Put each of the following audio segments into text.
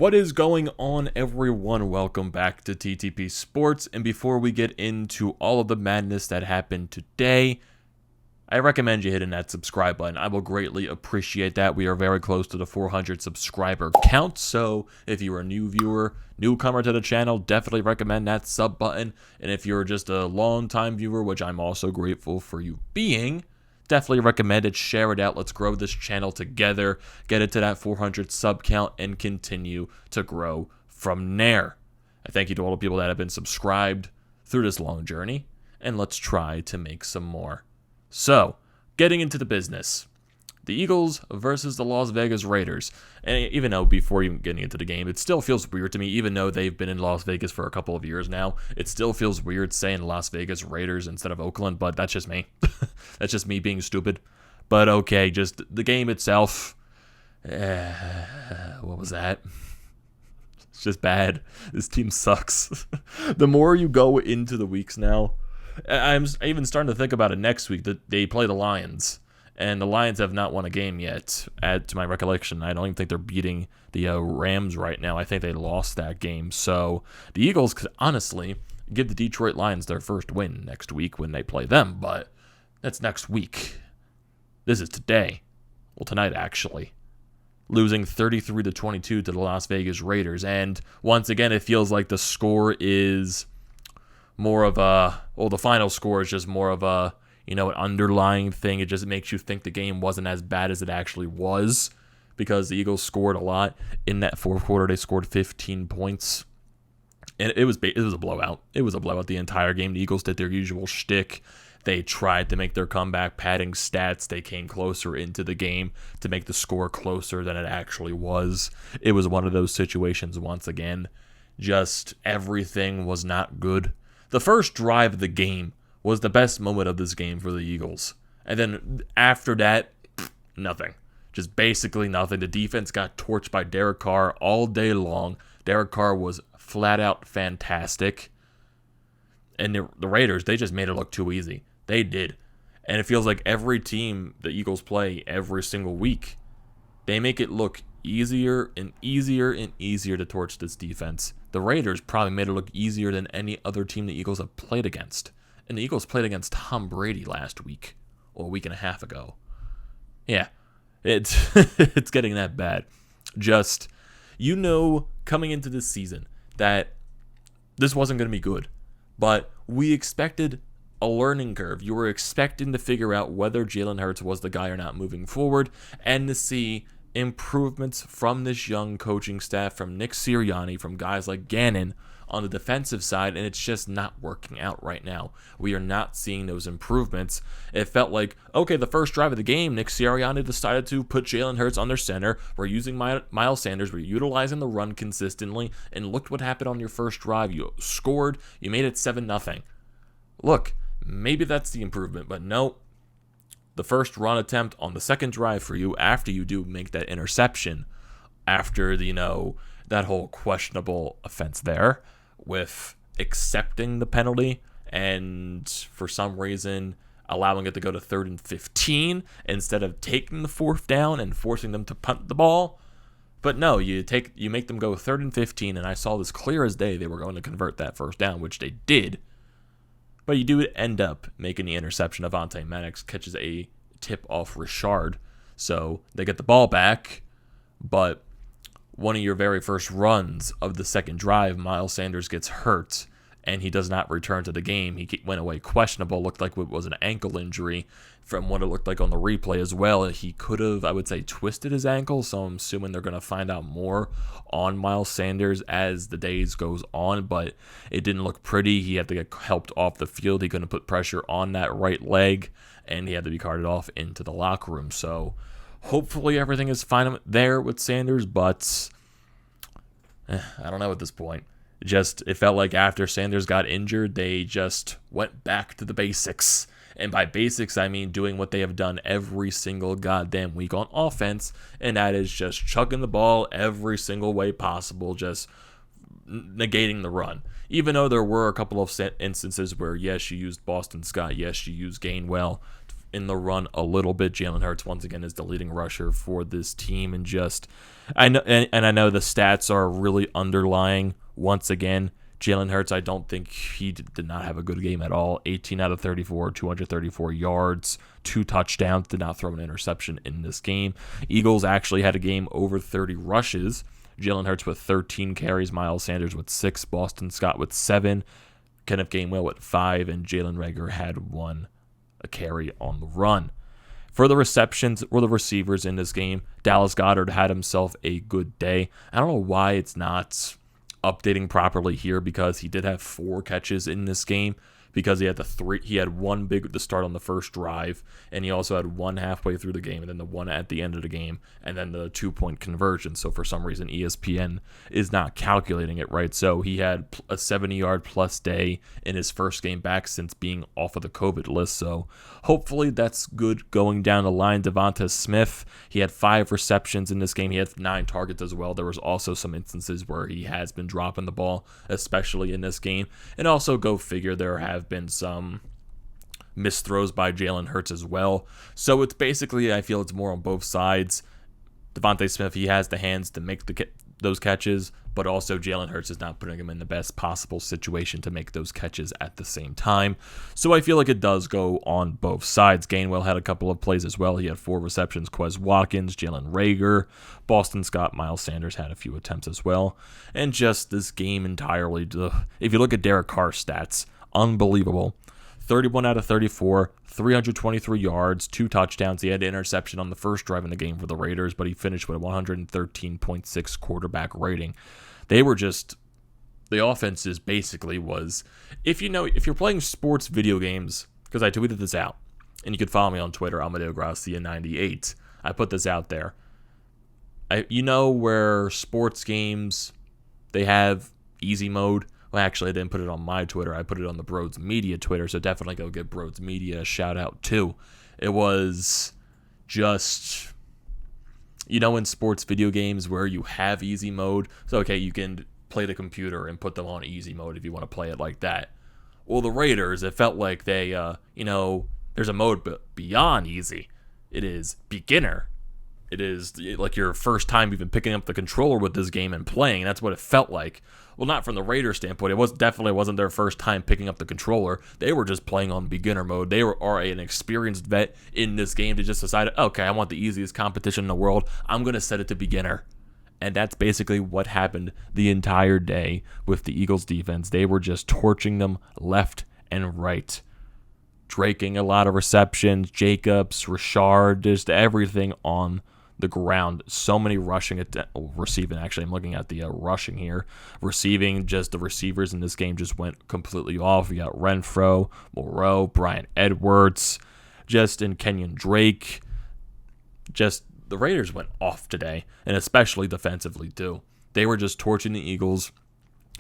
What is going on, everyone? Welcome back to TTP Sports. And before we get into all of the madness that happened today, I recommend you hitting that subscribe button. I will greatly appreciate that. We are very close to the 400 subscriber count. So if you're a new viewer, newcomer to the channel, definitely recommend that sub button. And if you're just a long-time viewer, which I'm also grateful for you being, definitely recommend it. Share it out. Let's grow this channel together, get it to that 400 sub count, and continue to grow from there. I thank you to all the people that have been subscribed through this long journey, and let's try to make some more. So, getting into the business. The Eagles versus the Las Vegas Raiders. And even though before even getting into the game, it still feels weird to me, even though they've been in Las Vegas for a couple of years now. It still feels weird saying Las Vegas Raiders instead of Oakland, but that's just me. That's just me being stupid. But okay, just the game itself. What was that? It's just bad. This team sucks. The more you go into the weeks now, I'm even starting to think about it next week, that they play the Lions. And the Lions have not won a game yet, add to my recollection. I don't even think they're beating the Rams right now. I think they lost that game. So the Eagles could honestly give the Detroit Lions their first win next week when they play them. But that's next week. This is today. Well, tonight, actually. Losing 33-22 to the Las Vegas Raiders. And once again, it feels like the score is more of a, well, the final score is just more of a, an underlying thing. It just makes you think the game wasn't as bad as it actually was, because the Eagles scored a lot in that fourth quarter. They scored 15 points, and it was a blowout. It was a blowout the entire game. The Eagles did their usual shtick. They tried to make their comeback, padding stats. They came closer into the game to make the score closer than it actually was. It was one of those situations once again. Just everything was not good. The first drive of the game was the best moment of this game for the Eagles. And then after that, nothing. Just basically nothing. The defense got torched by Derek Carr all day long. Derek Carr was flat out fantastic. And the Raiders, they just made it look too easy. They did. And it feels like every team the Eagles play every single week, they make it look easier and easier and easier to torch this defense. The Raiders probably made it look easier than any other team the Eagles have played against. And the Eagles played against Tom Brady last week, or a week and a half ago. Yeah, it's it's getting that bad. Just, coming into this season that this wasn't going to be good. But we expected a learning curve. You were expecting to figure out whether Jalen Hurts was the guy or not moving forward, and to see improvements from this young coaching staff, from Nick Sirianni, from guys like Gannon on the defensive side, and it's just not working out right now. We are not seeing those improvements. It felt like, okay, the first drive of the game, Nick Sirianni decided to put Jalen Hurts on their center. We're using Miles Sanders. We're utilizing the run consistently, and look what happened on your first drive. You scored. You made it 7-0. Look, maybe that's the improvement, but no. The first run attempt on the second drive for you, after you do make that interception, after that whole questionable offense there, with accepting the penalty and for some reason allowing it to go to 3rd and 15 instead of taking the fourth down and forcing them to punt the ball. But no, you make them go 3rd and 15, and I saw this clear as day they were going to convert that first down, which they did. But you do end up making the interception. Avonte Maddox catches a tip off Richard, so they get the ball back. But one of your very first runs of the second drive, Miles Sanders gets hurt, and he does not return to the game. He went away questionable, looked like it was an ankle injury from what it looked like on the replay as well. He could have, I would say, twisted his ankle, so I'm assuming they're going to find out more on Miles Sanders as the days goes on, but it didn't look pretty. He had to get helped off the field. He couldn't put pressure on that right leg, and he had to be carted off into the locker room. So hopefully everything is fine there with Sanders, but I don't know at this point. It felt like after Sanders got injured, they just went back to the basics. And by basics, I mean doing what they have done every single goddamn week on offense, and that is just chugging the ball every single way possible, just negating the run. Even though there were a couple of instances where, yes, you used Boston Scott, yes, you used Gainwell in the run a little bit. Jalen Hurts once again is the leading rusher for this team, and I know the stats are really underlying once again. Jalen Hurts, I don't think he did not have a good game at all. 18 out of 34, 234 yards, 2 touchdowns, did not throw an interception in this game. Eagles actually had a game over 30 rushes. Jalen Hurts with 13 carries, Miles Sanders with 6, Boston Scott with 7, Kenneth Gainwell with 5, and Jalen Reagor had 1 carry on the run. For the receptions or the receivers in this game, Dallas Goedert had himself a good day. I don't know why it's not updating properly here, because he did have 4 catches in this game, because he had 1 big to start on the first drive, and he also had 1 halfway through the game, and then the 1 at the end of the game, and then the 2-point conversion. So for some reason ESPN is not calculating it right. So he had a 70-yard plus day in his first game back since being off of the COVID list. So hopefully that's good going down the line. Devonta Smith, he had 5 receptions in this game. He had 9 targets as well. There was also some instances where he has been dropping the ball, especially in this game. And also, go figure, there have been some missed throws by Jalen Hurts as well. So it's basically, I feel it's more on both sides. Devonta Smith, he has the hands to make those catches, but also Jalen Hurts is not putting him in the best possible situation to make those catches at the same time. So I feel like it does go on both sides. Gainwell had a couple of plays as well. He had 4 receptions. Quez Watkins, Jalen Reagor, Boston Scott, Miles Sanders had a few attempts as well. And just this game entirely, if you look at Derek Carr's stats, unbelievable. 31 out of 34, 323 yards, 2 touchdowns. He had an interception on the first drive in the game for the Raiders, but he finished with a 113.6 quarterback rating. The offense is basically was, if you're playing sports video games, because I tweeted this out, and you could follow me on Twitter, Amadeo Gracia98. I put this out there. Where sports games, they have easy mode. Well, actually, I didn't put it on my Twitter. I put it on the BrodesMedia Twitter, so definitely go give BrodesMedia a shout out too. It was just, in sports video games where you have easy mode, so okay, you can play the computer and put them on easy mode if you want to play it like that. Well, the Raiders, it felt like they, there's a mode beyond easy. It is beginner. It is like your first time even picking up the controller with this game and playing. That's what it felt like. Well, not from the Raiders standpoint. It definitely wasn't their first time picking up the controller. They were just playing on beginner mode. They are an experienced vet in this game. They just decided, okay, I want the easiest competition in the world. I'm going to set it to beginner. And that's basically what happened the entire day with the Eagles defense. They were just torching them left and right. Draking a lot of receptions, Jacobs, Richard, just everything on the ground. So many receiving. Actually, I'm looking at the rushing here. Receiving, just the receivers in this game just went completely off. We got Renfro, Moreau, Brian Edwards, and Kenyon Drake. Just the Raiders went off today, and especially defensively too. They were just torching the Eagles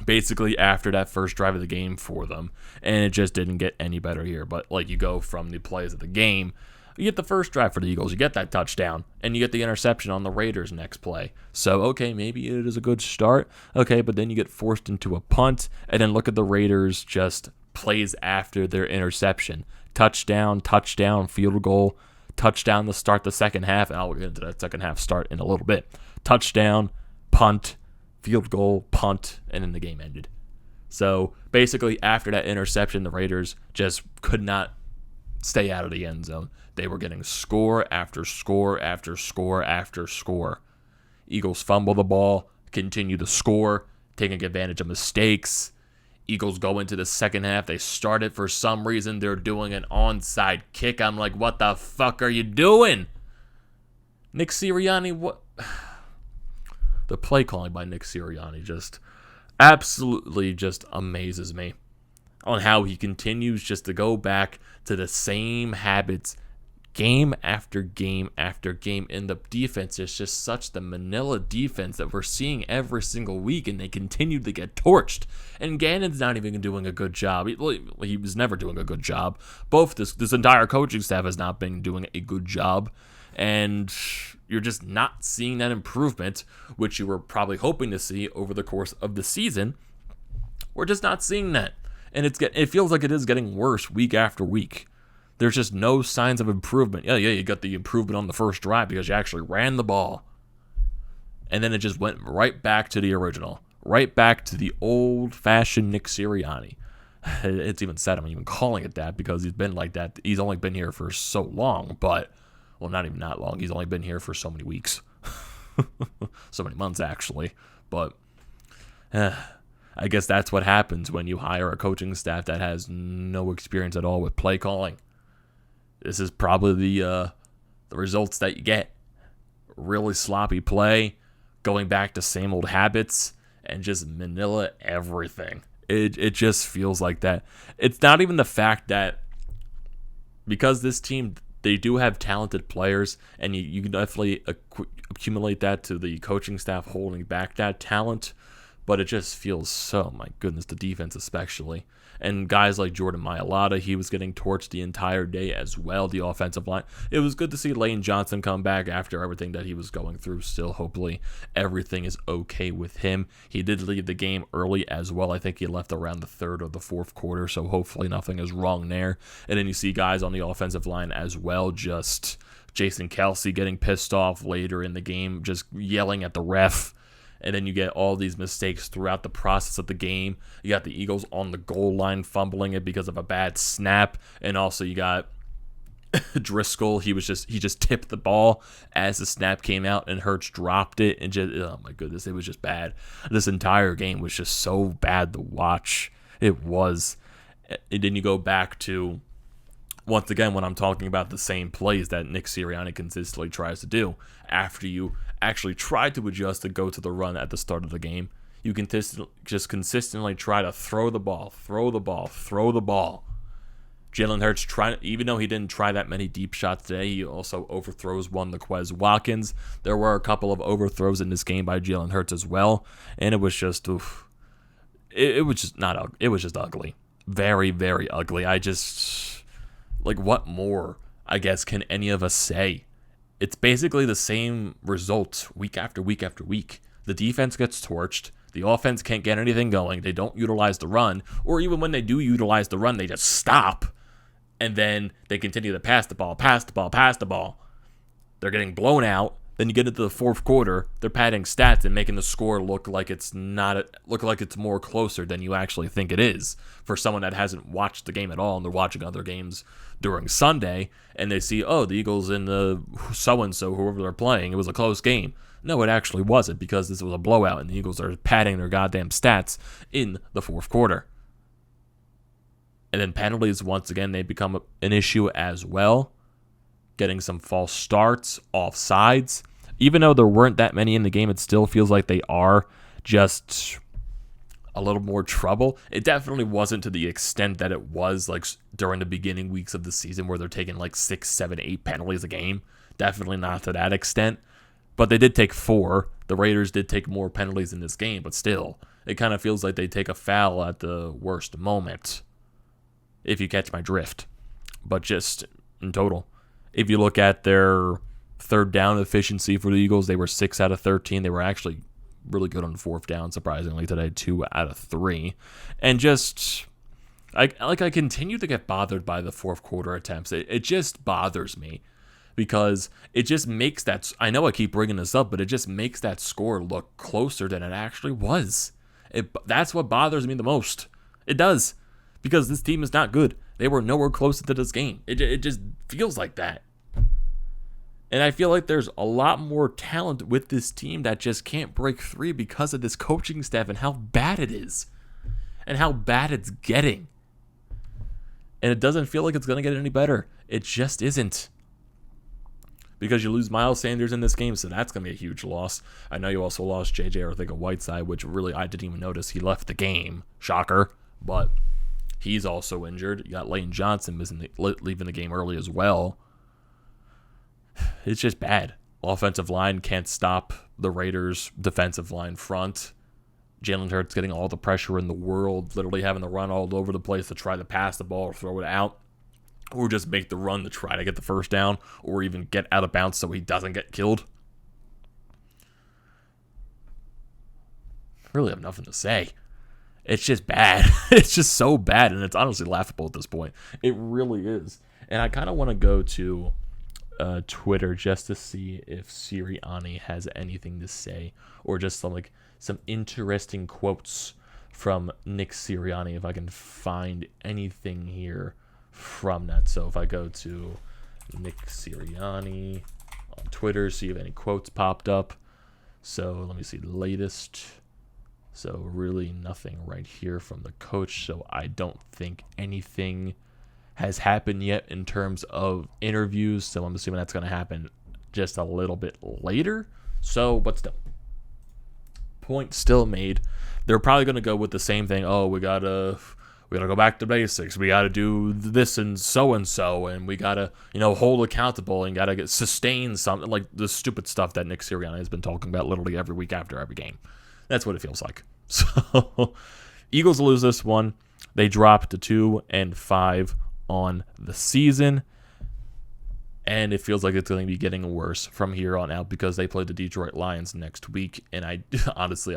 basically after that first drive of the game for them, and it just didn't get any better here. But you go from the plays of the game, you get the first drive for the Eagles, you get that touchdown, and you get the interception on the Raiders' next play. So, okay, maybe it is a good start. Okay, but then you get forced into a punt, and then look at the Raiders just plays after their interception. Touchdown, field goal, touchdown to start the second half, and I'll get into that second half start in a little bit. Touchdown, punt, field goal, punt, and then the game ended. So, basically, after that interception, the Raiders just could not stay out of the end zone. They were getting score after score after score after score. Eagles fumble the ball, continue to score, taking advantage of mistakes. Eagles go into the second half. They start it for some reason. They're doing an onside kick. I'm like, what the fuck are you doing? Nick Sirianni, what? The play calling by Nick Sirianni just absolutely just amazes me on how he continues just to go back to the same habits game after game after game. And the defense is just such the Manila defense that we're seeing every single week, and they continue to get torched. And Gannon's not even doing a good job. He was never doing a good job. This entire coaching staff has not been doing a good job. And you're just not seeing that improvement, which you were probably hoping to see over the course of the season. We're just not seeing that. And it feels like it is getting worse week after week. There's just no signs of improvement. Yeah, you got the improvement on the first drive because you actually ran the ball. And then it just went right back to the original. Right back to the old-fashioned Nick Sirianni. It's even sad I'm even calling it that because he's been like that. He's only been here for so long, but, well, not even that long. He's only been here for so many weeks. So many months, actually. But I guess that's what happens when you hire a coaching staff that has no experience at all with play calling. This is probably the results that you get. Really sloppy play, going back to same old habits, and just Manila everything. It just feels like that. It's not even the fact that because this team, they do have talented players, and you can definitely accumulate that to the coaching staff holding back that talent, but it just feels so, my goodness, the defense especially. And guys like Jordan Mailata, he was getting torched the entire day as well, the offensive line. It was good to see Lane Johnson come back after everything that he was going through. Still, hopefully, everything is okay with him. He did leave the game early as well. I think he left around the third or the fourth quarter, so hopefully nothing is wrong there. And then you see guys on the offensive line as well, just Jason Kelsey getting pissed off later in the game, just yelling at the ref. And then you get all these mistakes throughout the process of the game. You got the Eagles on the goal line fumbling it because of a bad snap. And also you got Driscoll. He just tipped the ball as the snap came out and Hurts dropped it. And just, oh my goodness, it was just bad. This entire game was just so bad to watch. It was. And then you go back to, once again, when I'm talking about the same plays that Nick Sirianni consistently tries to do, after you actually try to adjust to go to the run at the start of the game, you can just consistently try to throw the ball. Jalen Hurts, even though he didn't try that many deep shots today, he also overthrows one to Quez Watkins. There were a couple of overthrows in this game by Jalen Hurts as well, and it was just, it was just not, it was just ugly. Very, very ugly. Like, what more, I guess, can any of us say? It's basically the same result week after week after week. The defense gets torched. The offense can't get anything going. They don't utilize the run. Or even when they do utilize the run, they just stop. And then they continue to pass the ball. They're getting blown out. Then you get into the fourth quarter, they're padding stats and making the score look like it's more closer than you actually think it is. For someone that hasn't watched the game at all and they're watching other games during Sunday and they see, oh, the Eagles and the so-and-so, whoever they're playing, it was a close game. No, it actually wasn't because this was a blowout and the Eagles are padding their goddamn stats in the fourth quarter. And then penalties, once again, they become an issue as well. Getting some false starts, offsides. Even though there weren't that many in the game, it still feels like they are just a little more trouble. It definitely wasn't to the extent that it was like during the beginning weeks of the season where they're taking like 6, 7, 8 penalties a game. Definitely not to that extent. But they did take 4. The Raiders did take more penalties in this game, but still, it kind of feels like they take a foul at the worst moment, if you catch my drift. But just in total, if you look at their third down efficiency for the Eagles, they were 6 out of 13. They were actually really good on fourth down, surprisingly, today, 2 out of 3. And just, I continue to get bothered by the fourth quarter attempts. It just bothers me because it just makes that, I know I keep bringing this up, but it just makes that score look closer than it actually was. That's what bothers me the most. It does. Because this team is not good. They were nowhere closer to this game. It just feels like that. And I feel like there's a lot more talent with this team that just can't break free because of this coaching staff and how bad it is. And how bad it's getting. And it doesn't feel like it's going to get any better. It just isn't. Because you lose Miles Sanders in this game, so that's going to be a huge loss. I know you also lost J.J. Arcega-Whiteside, which really I didn't even notice. He left the game. Shocker. But he's also injured. You got Lane Johnson leaving the game early as well. It's just bad. Offensive line can't stop the Raiders' defensive line front. Jalen Hurts getting all the pressure in the world, literally having to run all over the place to try to pass the ball or throw it out, or just make the run to try to get the first down, or even get out of bounds so he doesn't get killed. I really have nothing to say. It's just bad. It's just so bad, and it's honestly laughable at this point. It really is. And I kind of want to go to Twitter just to see if Sirianni has anything to say, or just some interesting quotes from Nick Sirianni, if I can find anything here from that. So if I go to Nick Sirianni on Twitter, see if any quotes popped up. So let me see the latest. So really nothing right here from the coach. So I don't think anything has happened yet in terms of interviews. So I'm assuming that's going to happen just a little bit later. So, but still, point still made. They're probably going to go with the same thing. Oh, we gotta go back to basics. We gotta do this and so, and we gotta hold accountable and gotta sustain something, like the stupid stuff that Nick Sirianni has been talking about literally every week after every game. That's what it feels like. So Eagles lose this one. They drop to 2-5 on the season. And it feels like it's going to be getting worse from here on out because they play the Detroit Lions next week. And I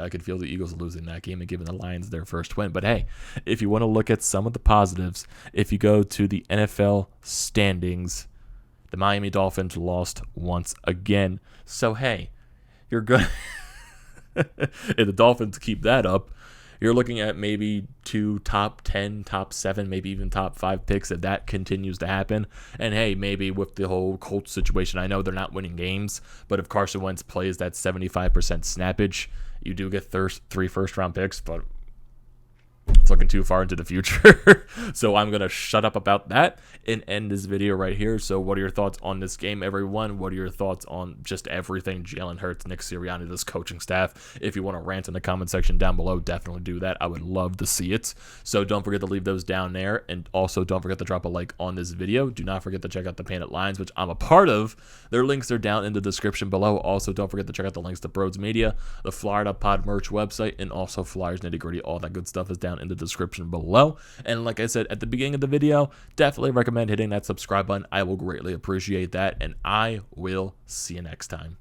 could feel the Eagles losing that game and giving the Lions their first win. But hey, if you want to look at some of the positives, if you go to the NFL standings, the Miami Dolphins lost once again. So hey, you're good. If the Dolphins keep that up, you're looking at maybe 2 top 10, top 7, maybe even top 5 picks if that continues to happen. And hey, maybe with the whole Colts situation, I know they're not winning games, but if Carson Wentz plays that 75% snappage, you do get 3 first-round picks, but it's looking too far into the future. So I'm going to shut up about that and end this video right here. So what are your thoughts on this game, everyone? What are your thoughts on just everything? Jalen Hurts, Nick Sirianni, this coaching staff. If you want to rant in the comment section down below, definitely do that. I would love to see it. So don't forget to leave those down there. And also don't forget to drop a like on this video. Do not forget to check out the Painted Lines, which I'm a part of. Their links are down in the description below. Also, don't forget to check out the links to BrodesMedia, the Florida Pod merch website, and also Flyers Nitty Gritty. All that good stuff is down in the description below. And like I said at the beginning of the video, definitely recommend hitting that subscribe button. I will greatly appreciate that, and I will see you next time.